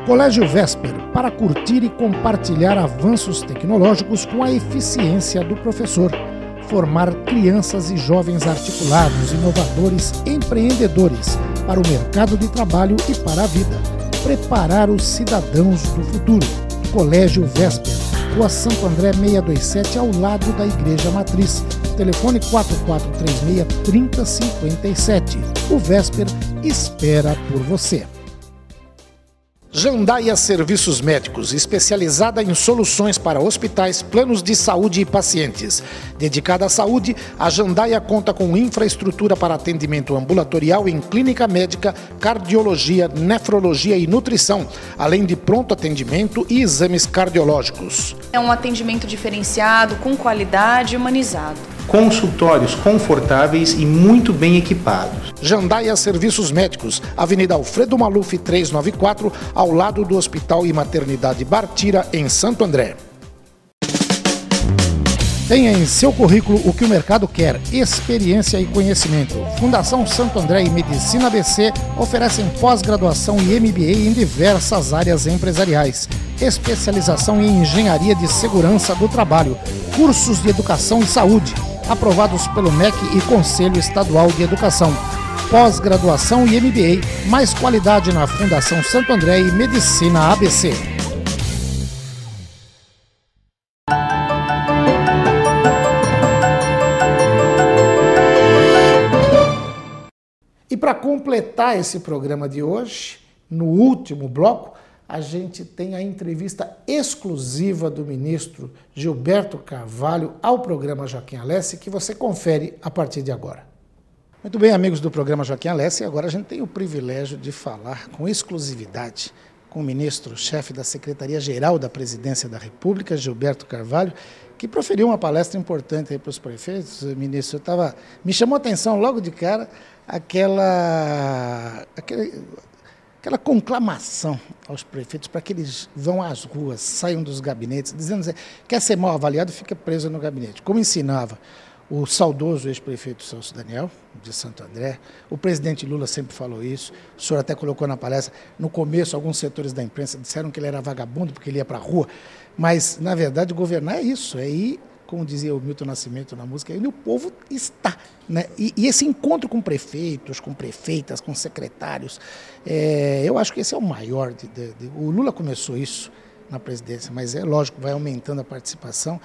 Colégio Vesper, para curtir e compartilhar avanços tecnológicos com a eficiência do professor. Formar crianças e jovens articulados, inovadores, empreendedores para o mercado de trabalho e para a vida. Preparar os cidadãos do futuro. Colégio Vesper, Rua Santo André 627, ao lado da Igreja Matriz. Telefone 4436-3057. O Vesper espera por você. Jandaia Serviços Médicos, especializada em soluções para hospitais, planos de saúde e pacientes. Dedicada à saúde, a Jandaia conta com infraestrutura para atendimento ambulatorial em clínica médica, cardiologia, nefrologia e nutrição, além de pronto atendimento e exames cardiológicos. É um atendimento diferenciado, com qualidade e humanizado. Consultórios confortáveis e muito bem equipados. Jandaia Serviços Médicos, Avenida Alfredo Maluf 394, ao lado do Hospital e Maternidade Bartira, em Santo André. Tenha em seu currículo o que o mercado quer: experiência e conhecimento. Fundação Santo André e Medicina ABC oferecem pós-graduação e MBA em diversas áreas empresariais. Especialização em engenharia de segurança do trabalho. Cursos de educação e saúde, aprovados pelo MEC e Conselho Estadual de Educação. Pós-graduação e MBA, mais qualidade na Fundação Santo André e Medicina ABC. E para completar esse programa de hoje, no último bloco, a gente tem a entrevista exclusiva do ministro Gilberto Carvalho ao programa Joaquim Alessi, que você confere a partir de agora. Muito bem, amigos do programa Joaquim Alessi, agora a gente tem o privilégio de falar com exclusividade com o ministro-chefe da Secretaria-Geral da Presidência da República, Gilberto Carvalho, que proferiu uma palestra importante aí para os prefeitos. Ministro, me chamou a atenção logo de cara aquela conclamação aos prefeitos para que eles vão às ruas, saiam dos gabinetes, dizendo que quer ser mal avaliado, fica preso no gabinete. Como ensinava o saudoso ex-prefeito Celso Daniel, de Santo André, o presidente Lula sempre falou isso, o senhor até colocou na palestra, no começo alguns setores da imprensa disseram que ele era vagabundo porque ele ia para a rua, mas na verdade governar é isso, é ir, como dizia o Milton Nascimento na música, onde o povo está, né? E esse encontro com prefeitos, com prefeitas, com secretários, eu acho que esse é o maior. O Lula começou isso na presidência, mas é lógico, vai aumentando a participação.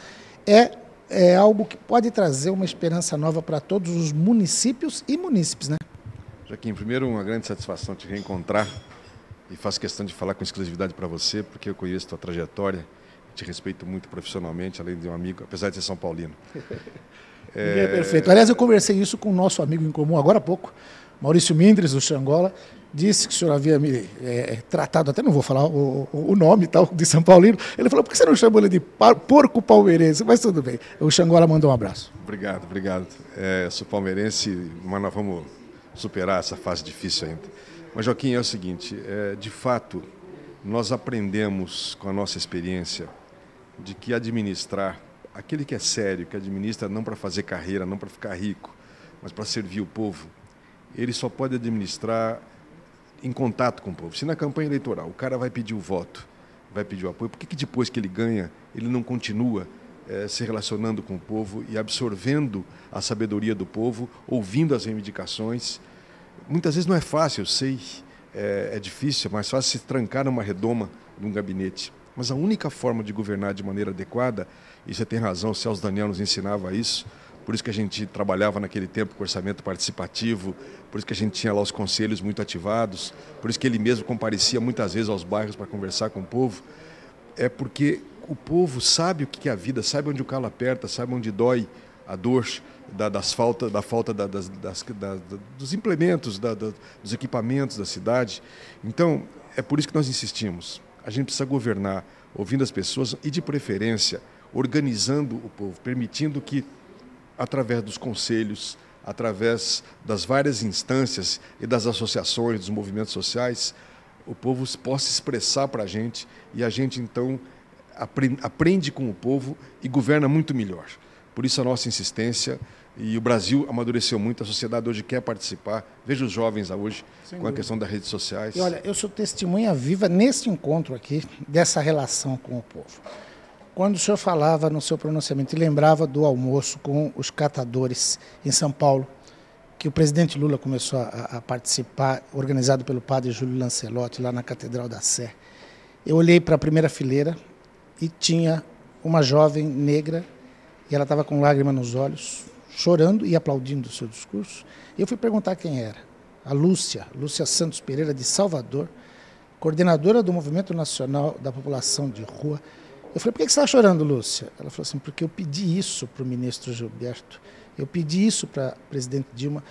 É algo que pode trazer uma esperança nova para todos os municípios e munícipes, né? Joaquim, primeiro uma grande satisfação te reencontrar e faço questão de falar com exclusividade para você, porque eu conheço tua trajetória, te respeito muito profissionalmente, além de um amigo, apesar de ser São Paulino. Perfeito. Aliás, eu conversei isso com o nosso amigo em comum agora há pouco, Maurício Mindres, do Xangola, disse que o senhor havia me tratado, até não vou falar o nome tal, de São Paulino. Ele falou, por que você não chamou ele de porco palmeirense? Mas tudo bem. O Xangola mandou um abraço. Obrigado, obrigado. Sou palmeirense, mas nós vamos superar essa fase difícil ainda. Mas, Joaquim, é o seguinte, de fato, nós aprendemos com a nossa experiência de que administrar, aquele que é sério, que administra não para fazer carreira, não para ficar rico, mas para servir o povo, ele só pode administrar em contato com o povo. Se na campanha eleitoral o cara vai pedir o voto, vai pedir o apoio, por que depois que ele ganha, ele não continua se relacionando com o povo e absorvendo a sabedoria do povo, ouvindo as reivindicações? Muitas vezes não é fácil, eu sei, é difícil, é mais fácil se trancar numa redoma de um gabinete. Mas a única forma de governar de maneira adequada, e você tem razão, o Celso Daniel nos ensinava isso, por isso que a gente trabalhava naquele tempo com orçamento participativo, por isso que a gente tinha lá os conselhos muito ativados, por isso que ele mesmo comparecia muitas vezes aos bairros para conversar com o povo, é porque o povo sabe o que é a vida, sabe onde o calo aperta, sabe onde dói a dor da falta dos implementos, dos equipamentos da cidade. Então, é por isso que nós insistimos. A gente precisa governar ouvindo as pessoas e, de preferência, organizando o povo, permitindo que, através dos conselhos, através das várias instâncias e das associações, dos movimentos sociais, o povo possa expressar para a gente e a gente, então, aprende com o povo e governa muito melhor. Por isso a nossa insistência, e o Brasil amadureceu muito, a sociedade hoje quer participar. Veja os jovens hoje com a questão das redes sociais. E olha, eu sou testemunha viva nesse encontro aqui, dessa relação com o povo. Quando o senhor falava no seu pronunciamento e lembrava do almoço com os catadores em São Paulo, que o presidente Lula começou a participar, organizado pelo padre Júlio Lancelotti, lá na Catedral da Sé, eu olhei para a primeira fileira e tinha uma jovem negra, e ela estava com lágrima nos olhos, chorando e aplaudindo o seu discurso. Eu fui perguntar quem era. A Lúcia Santos Pereira, de Salvador, coordenadora do Movimento Nacional da População de Rua. Eu falei, por que você está chorando, Lúcia? Ela falou assim, porque eu pedi isso para o ministro Gilberto, eu pedi isso para a presidente Dilma,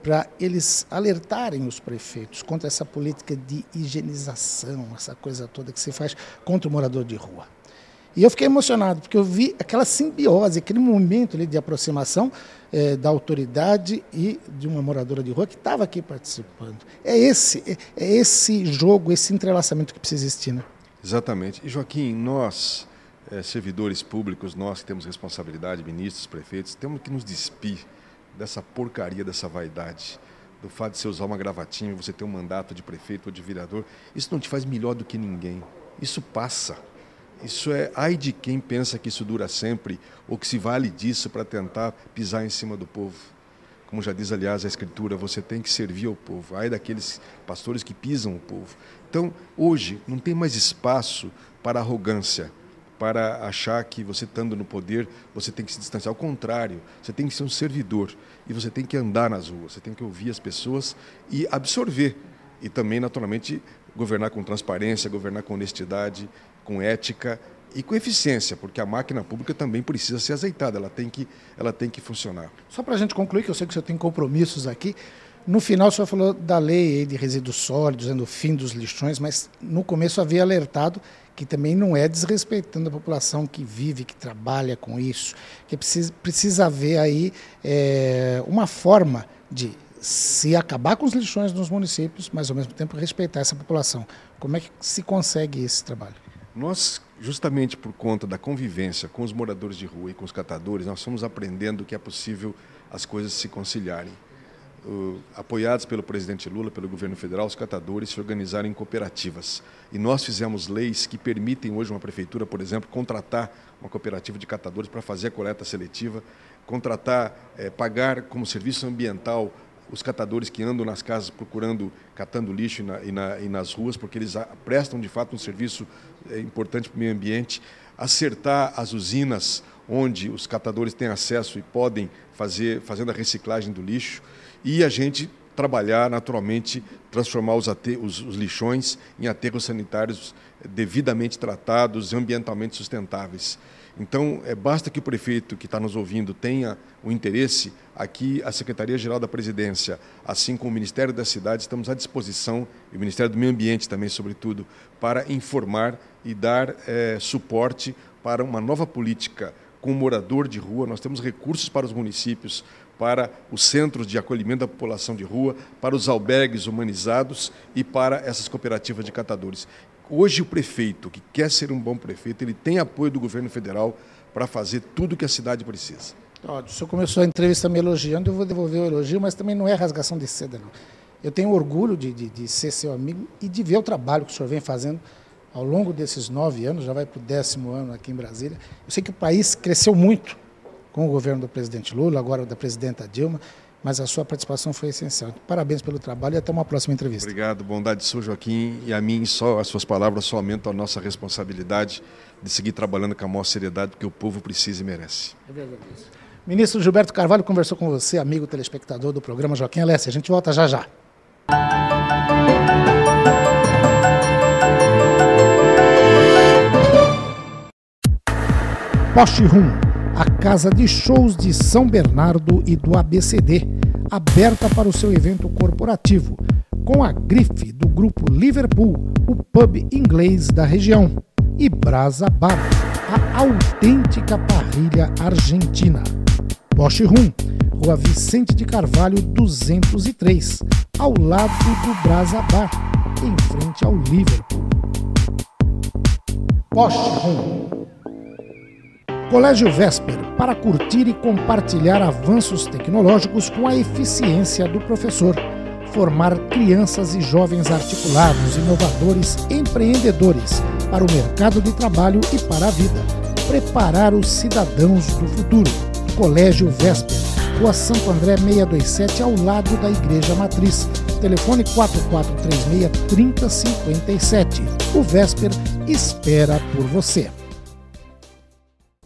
para eles alertarem os prefeitos contra essa política de higienização, essa coisa toda que se faz contra o morador de rua. E eu fiquei emocionado, porque eu vi aquela simbiose, aquele momento ali de aproximação da autoridade e de uma moradora de rua que estava aqui participando. É esse jogo, esse entrelaçamento que precisa existir, né? Exatamente. E, Joaquim, nós, servidores públicos, nós que temos responsabilidade, ministros, prefeitos, temos que nos despir dessa porcaria, dessa vaidade, do fato de você usar uma gravatinha, você ter um mandato de prefeito ou de vereador. Isso não te faz melhor do que ninguém. Isso passa. Isso ai de quem pensa que isso dura sempre ou que se vale disso para tentar pisar em cima do povo. Como já diz, aliás, a Escritura, você tem que servir ao povo. Ai daqueles pastores que pisam o povo. Então, hoje, não tem mais espaço para arrogância, para achar que você estando no poder, você tem que se distanciar. Ao contrário, você tem que ser um servidor e você tem que andar nas ruas, você tem que ouvir as pessoas e absorver. E também, naturalmente, governar com transparência, governar com honestidade, com ética e com eficiência, porque a máquina pública também precisa ser azeitada, ela tem que funcionar. Só para a gente concluir, que eu sei que o senhor tem compromissos aqui, no final o senhor falou da lei de resíduos sólidos, do fim dos lixões, mas no começo havia alertado que também não é desrespeitando a população que vive, que trabalha com isso, que precisa haver aí uma forma de se acabar com os lixões nos municípios, mas ao mesmo tempo respeitar essa população. Como é que se consegue esse trabalho? Nós, justamente por conta da convivência com os moradores de rua e com os catadores, nós fomos aprendendo que é possível as coisas se conciliarem. Apoiados pelo presidente Lula, pelo governo federal, os catadores se organizaram em cooperativas. E nós fizemos leis que permitem hoje uma prefeitura, por exemplo, contratar uma cooperativa de catadores para fazer a coleta seletiva, pagar como serviço ambiental os catadores que andam nas casas catando lixo e nas ruas, porque eles prestam de fato um serviço importante para o meio ambiente, acertar as usinas onde os catadores têm acesso e podem fazendo a reciclagem do lixo, e a gente trabalhar naturalmente, transformar os lixões em aterros sanitários devidamente tratados e ambientalmente sustentáveis. Então, basta que o prefeito que está nos ouvindo tenha o interesse, aqui a Secretaria-Geral da Presidência, assim como o Ministério da Cidade, estamos à disposição, e o Ministério do Meio Ambiente também, sobretudo, para informar e dar suporte para uma nova política com o morador de rua. Nós temos recursos para os municípios, para os centros de acolhimento da população de rua, para os albergues humanizados e para essas cooperativas de catadores. Hoje o prefeito, que quer ser um bom prefeito, ele tem apoio do governo federal para fazer tudo o que a cidade precisa. O senhor começou a entrevista me elogiando, eu vou devolver o elogio, mas também não é rasgação de seda, não. Eu tenho orgulho de ser seu amigo e de ver o trabalho que o senhor vem fazendo ao longo desses 9 anos, já vai para o 10º ano aqui em Brasília. Eu sei que o país cresceu muito com o governo do presidente Lula, agora da presidenta Dilma, mas a sua participação foi essencial. Parabéns pelo trabalho e até uma próxima entrevista. Obrigado, bondade sua, Joaquim, e a mim só as suas palavras só aumentam a nossa responsabilidade de seguir trabalhando com a maior seriedade que o povo precisa e merece. É verdade isso. Ministro Gilberto Carvalho conversou com você, amigo telespectador do programa Joaquim Alessi. A gente volta já já. Poste Room, a casa de shows de São Bernardo e do ABCD, aberta para o seu evento corporativo, com a grife do grupo Liverpool, o pub inglês da região, e Brasa Bar, a autêntica parrilha argentina. Poste Room, Rua Vicente de Carvalho 203, ao lado do Brasa Bar, em frente ao Liverpool. Poste Room. Colégio Vesper, para curtir e compartilhar avanços tecnológicos com a eficiência do professor. Formar crianças e jovens articulados, inovadores, empreendedores para o mercado de trabalho e para a vida. Preparar os cidadãos do futuro. Colégio Vesper, Rua Santo André 627, ao lado da Igreja Matriz. Telefone 4436-3057. O Vesper espera por você.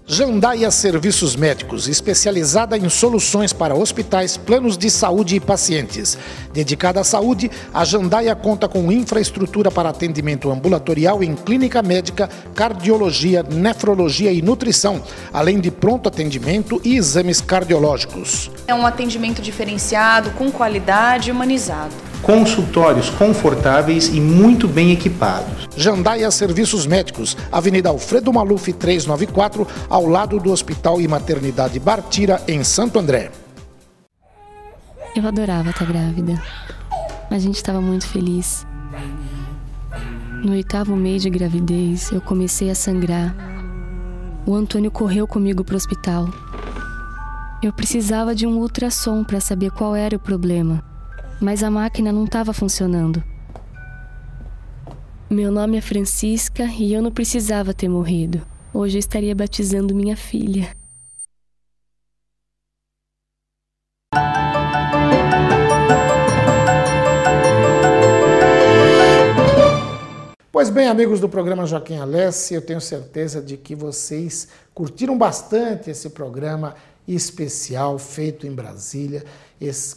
Jandaia Serviços Médicos, especializada em soluções para hospitais, planos de saúde e pacientes. Dedicada à saúde, a Jandaia conta com infraestrutura para atendimento ambulatorial em clínica médica, cardiologia, nefrologia e nutrição, além de pronto atendimento e exames cardiológicos. É um atendimento diferenciado, com qualidade e humanizado. Consultórios confortáveis e muito bem equipados. Jandaia Serviços Médicos, Avenida Alfredo Maluf 394, ao lado do Hospital e Maternidade Bartira, em Santo André. Eu adorava estar grávida. A gente estava muito feliz. No 8º mês de gravidez, eu comecei a sangrar. O Antônio correu comigo para o hospital. Eu precisava de um ultrassom para saber qual era o problema. Mas a máquina não estava funcionando. Meu nome é Francisca e eu não precisava ter morrido. Hoje eu estaria batizando minha filha. Pois bem, amigos do programa Joaquim Alessi, eu tenho certeza de que vocês curtiram bastante esse programa especial feito em Brasília,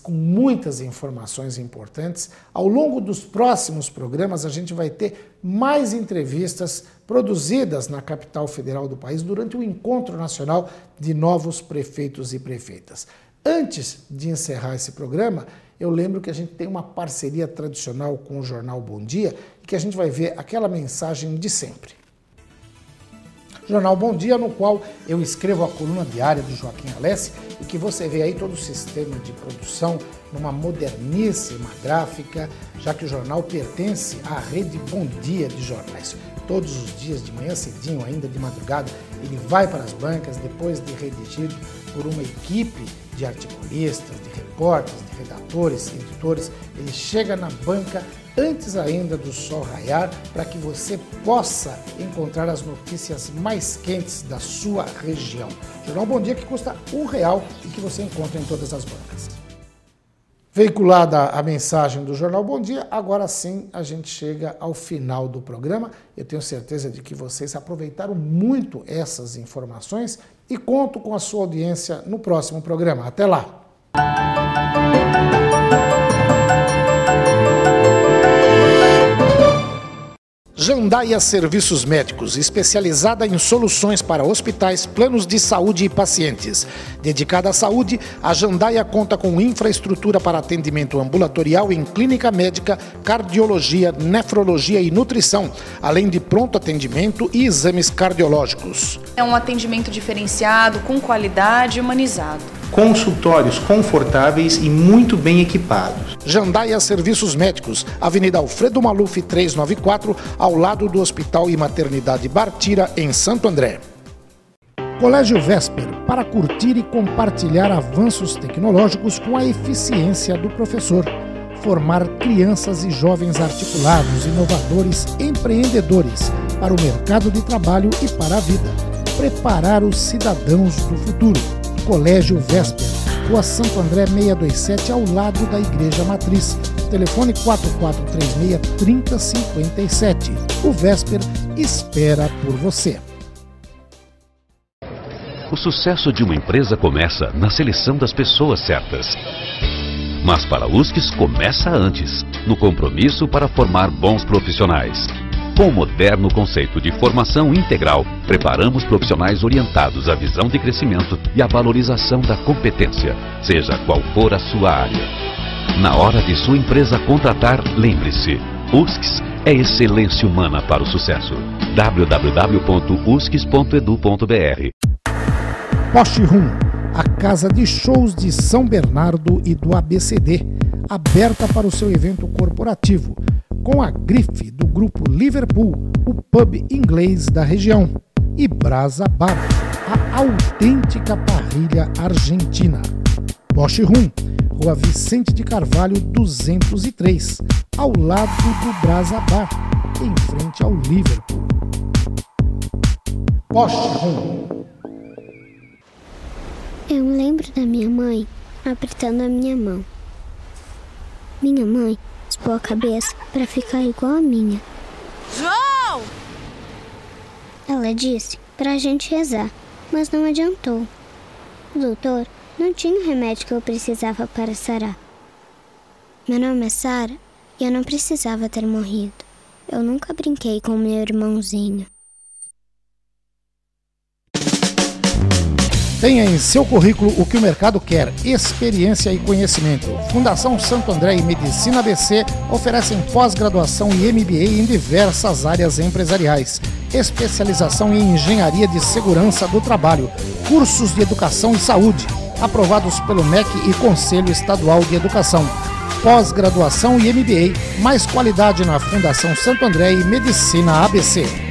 com muitas informações importantes. Ao longo dos próximos programas, a gente vai ter mais entrevistas produzidas na capital federal do país durante o Encontro Nacional de Novos Prefeitos e Prefeitas. Antes de encerrar esse programa, eu lembro que a gente tem uma parceria tradicional com o jornal Bom Dia e que a gente vai ver aquela mensagem de sempre. Jornal Bom Dia, no qual eu escrevo a coluna diária do Joaquim Alessi e que você vê aí todo o sistema de produção numa moderníssima gráfica, já que o jornal pertence à rede Bom Dia de jornais. Todos os dias, de manhã cedinho, ainda de madrugada, ele vai para as bancas, depois de redigido por uma equipe de articulistas, de repórteres, de redatores, editores, ele chega na banca antes ainda do sol raiar, para que você possa encontrar as notícias mais quentes da sua região. Jornal Bom Dia, que custa R$1 e que você encontra em todas as bancas. Veiculada a mensagem do Jornal Bom Dia, agora sim a gente chega ao final do programa. Eu tenho certeza de que vocês aproveitaram muito essas informações e conto com a sua audiência no próximo programa. Até lá! Jandaia Serviços Médicos, especializada em soluções para hospitais, planos de saúde e pacientes. Dedicada à saúde, a Jandaia conta com infraestrutura para atendimento ambulatorial em clínica médica, cardiologia, nefrologia e nutrição, além de pronto atendimento e exames cardiológicos. É um atendimento diferenciado, com qualidade e humanizado. Consultórios confortáveis e muito bem equipados. Jandaia Serviços Médicos, Avenida Alfredo Maluf 394, ao lado do Hospital e Maternidade Bartira, em Santo André. Colégio Vesper, para curtir e compartilhar avanços tecnológicos com a eficiência do professor. Formar crianças e jovens articulados, inovadores, empreendedores para o mercado de trabalho e para a vida. Preparar os cidadãos do futuro. Colégio Vesper, Rua Santo André 627, ao lado da Igreja Matriz. Telefone 4436-3057. O Vesper espera por você. O sucesso de uma empresa começa na seleção das pessoas certas. Mas para a USCS começa antes, no compromisso para formar bons profissionais. Com o moderno conceito de formação integral, preparamos profissionais orientados à visão de crescimento e à valorização da competência, seja qual for a sua área. Na hora de sua empresa contratar, lembre-se, USCS é excelência humana para o sucesso. www.uscs.edu.br. Porsche Room, a casa de shows de São Bernardo e do ABCD, aberta para o seu evento corporativo, com a grife do grupo Liverpool, o pub inglês da região, e Brasa Bar, a autêntica parrilha argentina. Porsche Room, Rua Vicente de Carvalho 203, ao lado do Brasa Bar, em frente ao Liverpool. Porsche Room. Eu lembro da minha mãe apertando a minha mão. Minha mãe raspou a cabeça para ficar igual a minha. João! Ela disse pra gente rezar, mas não adiantou. O doutor não tinha o remédio que eu precisava para sarar. Meu nome é Sara e eu não precisava ter morrido. Eu nunca brinquei com meu irmãozinho. Tenha em seu currículo o que o mercado quer: experiência e conhecimento. Fundação Santo André e Medicina ABC oferecem pós-graduação e MBA em diversas áreas empresariais. Especialização em engenharia de segurança do trabalho. Cursos de educação e saúde, aprovados pelo MEC e Conselho Estadual de Educação. Pós-graduação e MBA, mais qualidade na Fundação Santo André e Medicina ABC.